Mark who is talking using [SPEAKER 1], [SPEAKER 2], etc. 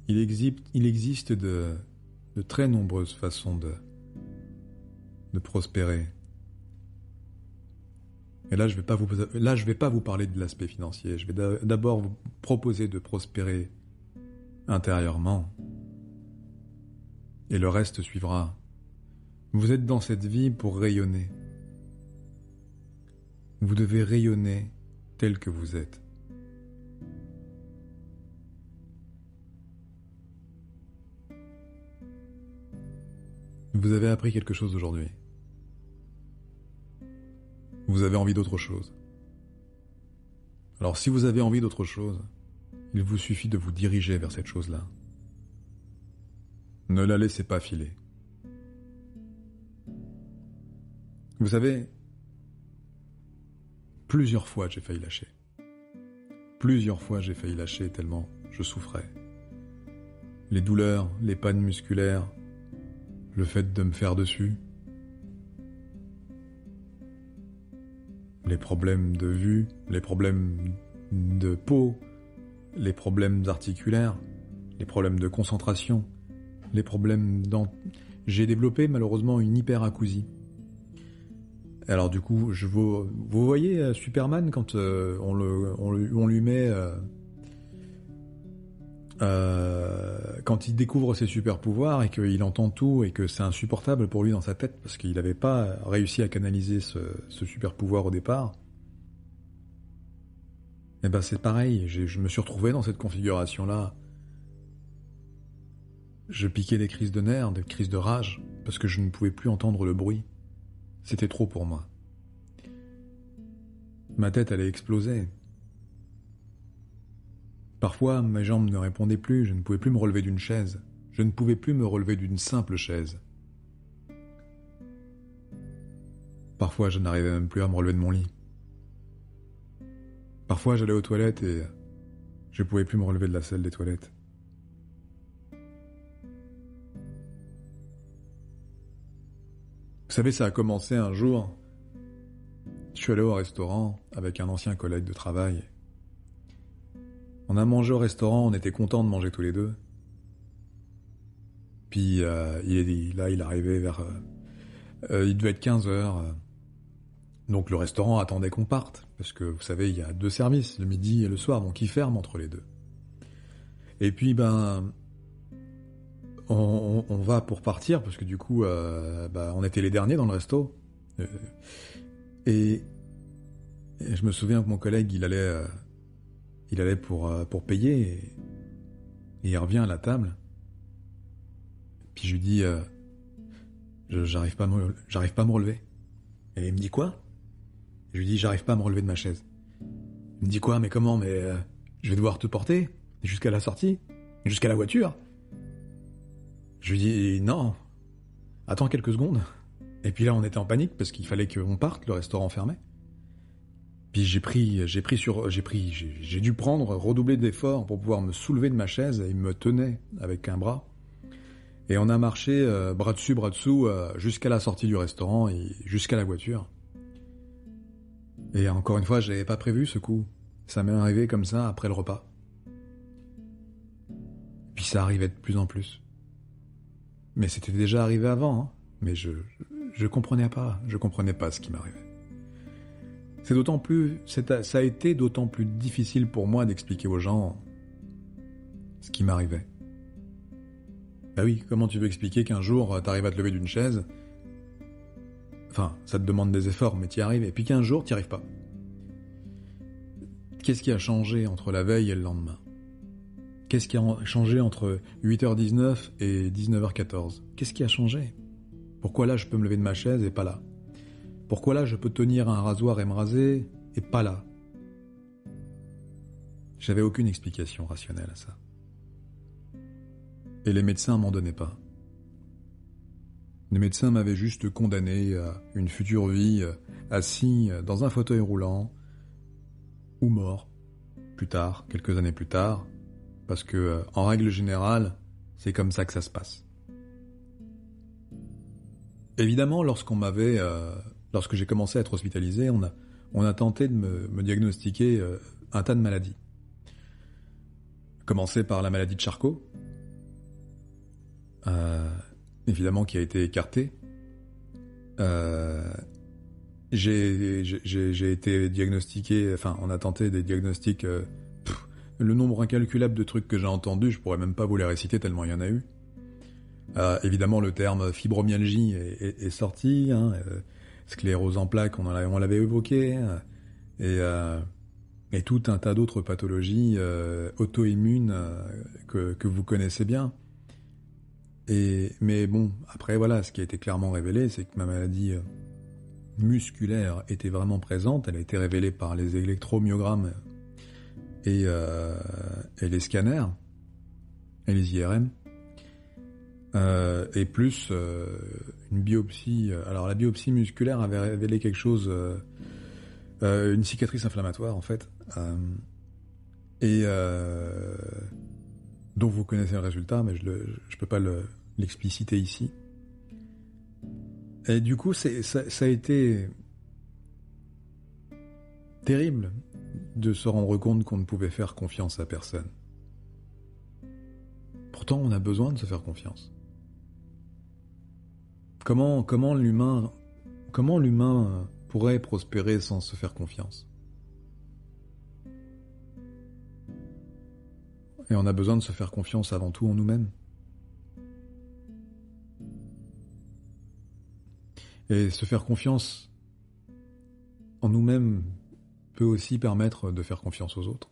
[SPEAKER 1] Il existe de très nombreuses façons de prospérer. Et là, je vais pas vous parler de l'aspect financier. Je vais d'abord vous proposer de prospérer intérieurement. Et le reste suivra. Vous êtes dans cette vie pour rayonner. Vous devez rayonner tel que vous êtes. Vous avez appris quelque chose aujourd'hui. Vous avez envie d'autre chose. Alors si vous avez envie d'autre chose, il vous suffit de vous diriger vers cette chose-là. Ne la laissez pas filer. Vous savez, plusieurs fois j'ai failli lâcher. Plusieurs fois j'ai failli lâcher tellement je souffrais. Les douleurs, les pannes musculaires, le fait de me faire dessus, les problèmes de vue, les problèmes de peau, les problèmes articulaires, les problèmes de concentration, les problèmes J'ai développé malheureusement une hyperacousie. Alors du coup, vous voyez Superman quand on lui met quand il découvre ses super pouvoirs et qu'il entend tout et que c'est insupportable pour lui dans sa tête parce qu'il n'avait pas réussi à canaliser ce super pouvoir au départ. Et ben c'est pareil, je me suis retrouvé dans cette configuration-là. Je piquais des crises de nerfs, des crises de rage, parce que je ne pouvais plus entendre le bruit. C'était trop pour moi. Ma tête allait exploser. Parfois, mes jambes ne répondaient plus, je ne pouvais plus me relever d'une chaise. Je ne pouvais plus me relever d'une simple chaise. Parfois, je n'arrivais même plus à me relever de mon lit. Parfois, j'allais aux toilettes et je ne pouvais plus me relever de la selle des toilettes. Vous savez, ça a commencé un jour. Je suis allé au restaurant avec un ancien collègue de travail. On a mangé au restaurant, on était contents de manger tous les deux. Puis il arrivait vers... il devait être 15h. Donc le restaurant attendait qu'on parte. Parce que vous savez, il y a 2 services, le midi et le soir, donc ils ferment entre les deux. Et puis on va pour partir, parce que du coup, on était les derniers dans le resto. Et je me souviens que mon collègue, il allait pour payer, et il revient à la table. Puis je lui dis, j'arrive pas à me relever. Et il me dit quoi? Je lui dis, j'arrive pas à me relever de ma chaise. Il me dit quoi? Mais comment? Mais je vais devoir te porter jusqu'à la sortie, jusqu'à la voiture. Je lui dis, non, attends quelques secondes. Et puis là, on était en panique parce qu'il fallait qu'on parte, le restaurant fermait. Puis j'ai dû redoubler d'efforts pour pouvoir me soulever de ma chaise, et il me tenait avec un bras. Et on a marché bras dessus, bras dessous, jusqu'à la sortie du restaurant et jusqu'à la voiture. Et encore une fois, je l'avais pas prévu ce coup. Ça m'est arrivé comme ça après le repas. Puis ça arrivait de plus en plus. Mais c'était déjà arrivé avant, hein. Mais je comprenais pas ce qui m'arrivait. Ça a été d'autant plus difficile pour moi d'expliquer aux gens ce qui m'arrivait. Bah oui, comment tu veux expliquer qu'un jour t'arrives à te lever d'une chaise? Enfin, ça te demande des efforts, mais t'y arrives, et puis qu'un jour t'y arrives pas. Qu'est-ce qui a changé entre la veille et le lendemain? Qu'est-ce qui a changé entre 8h19 et 19h14? Qu'est-ce qui a changé? Pourquoi là je peux me lever de ma chaise et pas là? Pourquoi là je peux tenir un rasoir et me raser et pas là? J'avais aucune explication rationnelle à ça. Et les médecins m'en donnaient pas. Les médecins m'avaient juste condamné à une future vie assis dans un fauteuil roulant ou mort, plus tard, quelques années plus tard, parce que, en règle générale, c'est comme ça que ça se passe. Évidemment, lorsque j'ai commencé à être hospitalisé, on a tenté de me diagnostiquer un tas de maladies. Commencer par la maladie de Charcot, euh, évidemment qui a été écarté. J'ai été diagnostiqué, enfin on a tenté des diagnostics, le nombre incalculable de trucs que j'ai entendus, je pourrais même pas vous les réciter tellement il y en a eu. Évidemment le terme fibromyalgie est sorti, hein, sclérose en plaques, on l'avait évoqué, et tout un tas d'autres pathologies auto-immunes que vous connaissez bien. Mais bon, après voilà, ce qui a été clairement révélé, c'est que ma maladie musculaire était vraiment présente. Elle a été révélée par les électromyogrammes et les scanners et les IRM. Et plus une biopsie. Alors la biopsie musculaire avait révélé quelque chose, une cicatrice inflammatoire en fait, et dont vous connaissez le résultat, mais je peux pas l'expliciter ici. Et du coup, ça a été terrible de se rendre compte qu'on ne pouvait faire confiance à personne. Pourtant, on a besoin de se faire confiance. Comment l'humain pourrait prospérer sans se faire confiance? Et on a besoin de se faire confiance avant tout en nous-mêmes. Et se faire confiance en nous-mêmes peut aussi permettre de faire confiance aux autres.